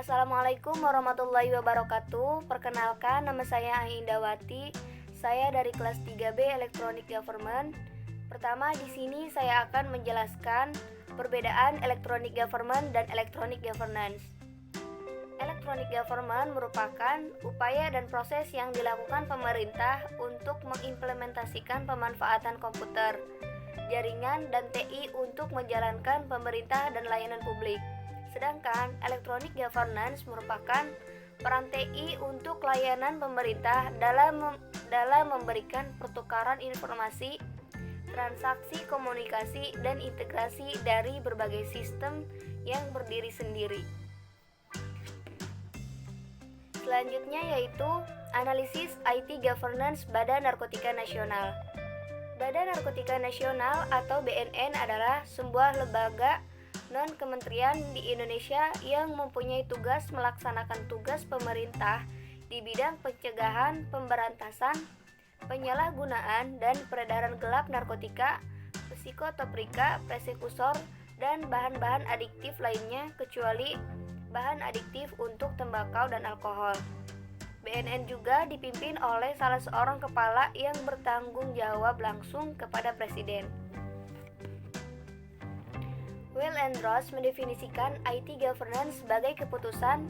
Assalamualaikum warahmatullahi wabarakatuh. Perkenalkan, nama saya Ai Indawati. Saya dari kelas 3B Electronic Government. Pertama, di sini saya akan menjelaskan perbedaan Electronic Government dan Electronic Governance. Electronic Government merupakan upaya dan proses yang dilakukan pemerintah untuk mengimplementasikan pemanfaatan komputer, jaringan, dan TI untuk menjalankan pemerintah dan layanan publik. Sedangkan Electronic Governance merupakan peran TI untuk layanan pemerintah dalam memberikan pertukaran informasi, transaksi komunikasi, dan integrasi dari berbagai sistem yang berdiri sendiri. Selanjutnya yaitu analisis IT Governance Badan Narkotika Nasional. Badan Narkotika Nasional atau BNN adalah sebuah lembaga non-kementerian di Indonesia yang mempunyai tugas melaksanakan tugas pemerintah di bidang pencegahan, pemberantasan, penyalahgunaan, dan peredaran gelap narkotika, psikotropika, presekursor, dan bahan-bahan adiktif lainnya kecuali bahan adiktif untuk tembakau dan alkohol. BNN juga dipimpin oleh salah seorang kepala yang bertanggung jawab langsung kepada Presiden. Will and Ross mendefinisikan IT governance sebagai keputusan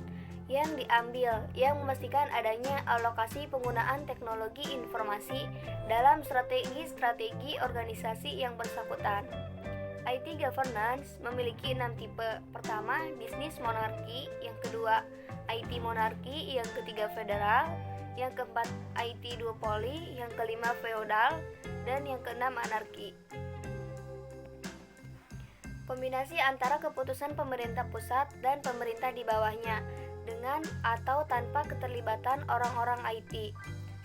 yang diambil yang memastikan adanya alokasi penggunaan teknologi informasi dalam strategi organisasi yang bersangkutan. IT governance memiliki 6 tipe. Pertama, bisnis monarki, yang kedua, IT monarki, yang ketiga federal, yang keempat IT duopoli, yang kelima feodal, dan yang keenam anarki. Kombinasi antara keputusan pemerintah pusat dan pemerintah di bawahnya dengan atau tanpa keterlibatan orang-orang IT.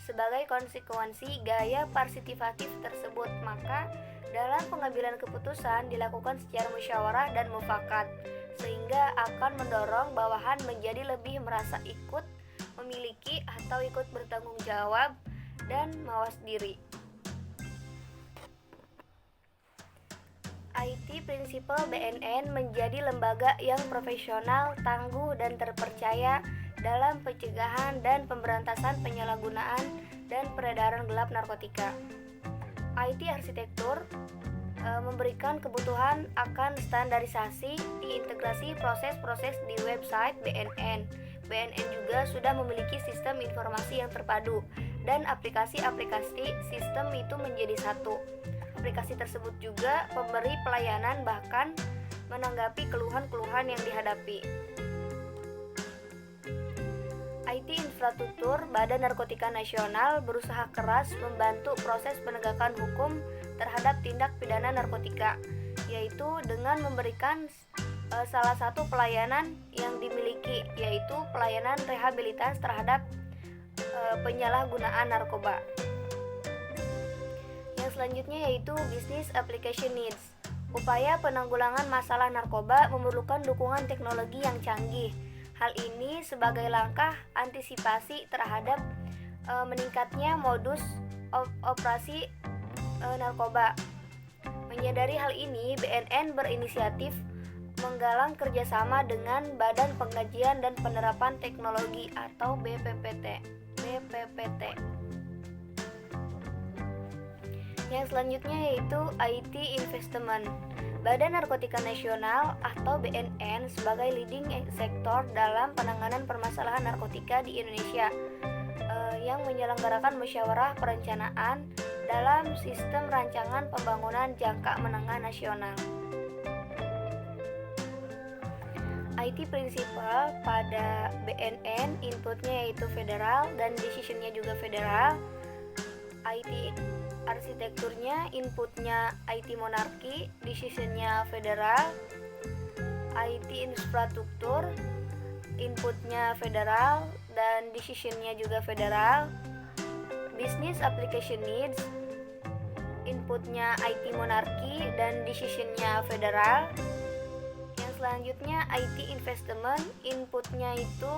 Sebagai konsekuensi gaya partisipatif tersebut, maka dalam pengambilan keputusan dilakukan secara musyawarah dan mufakat, sehingga akan mendorong bawahan menjadi lebih merasa ikut memiliki atau ikut bertanggung jawab dan mawas diri. IT Prinsipal BNN menjadi lembaga yang profesional, tangguh, dan terpercaya dalam pencegahan dan pemberantasan penyalahgunaan dan peredaran gelap narkotika. IT arsitektur memberikan kebutuhan akan standarisasi diintegrasi proses-proses di website BNN. BNN juga sudah memiliki sistem informasi yang terpadu dan aplikasi-aplikasi sistem itu menjadi satu. Aplikasi tersebut juga memberi pelayanan bahkan menanggapi keluhan-keluhan yang dihadapi. IT Infrastruktur Badan Narkotika Nasional berusaha keras membantu proses penegakan hukum terhadap tindak pidana narkotika, yaitu dengan memberikan salah satu pelayanan yang dimiliki, yaitu pelayanan rehabilitasi terhadap penyalahgunaan narkoba. Yang selanjutnya yaitu Business Application Needs. Upaya penanggulangan masalah narkoba memerlukan dukungan teknologi yang canggih. Hal ini sebagai langkah antisipasi terhadap meningkatnya modus operasi narkoba. Menyadari hal ini, BNN berinisiatif menggalang kerjasama dengan Badan Pengkajian dan Penerapan Teknologi atau BPPT. Yang selanjutnya yaitu IT Investment. Badan Narkotika Nasional atau BNN sebagai leading sektor dalam penanganan permasalahan narkotika di Indonesia yang menyelenggarakan musyawarah perencanaan dalam sistem rancangan pembangunan jangka menengah nasional. IT Principal pada BNN inputnya yaitu federal dan decisionnya juga federal. IT arsitekturnya inputnya IT monarki, decisionnya federal. IT infrastruktur inputnya federal dan decisionnya juga federal. Business application needs inputnya IT monarki dan decisionnya federal. Yang selanjutnya IT investment inputnya itu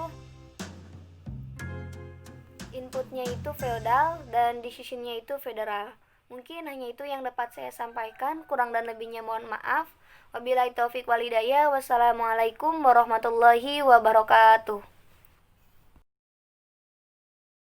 feodal dan decisionnya itu federal. Mungkin hanya itu yang dapat saya sampaikan, kurang dan lebihnya mohon maaf. Wabillahi taufik walhidayah. Wassalamualaikum warahmatullahi wabarakatuh.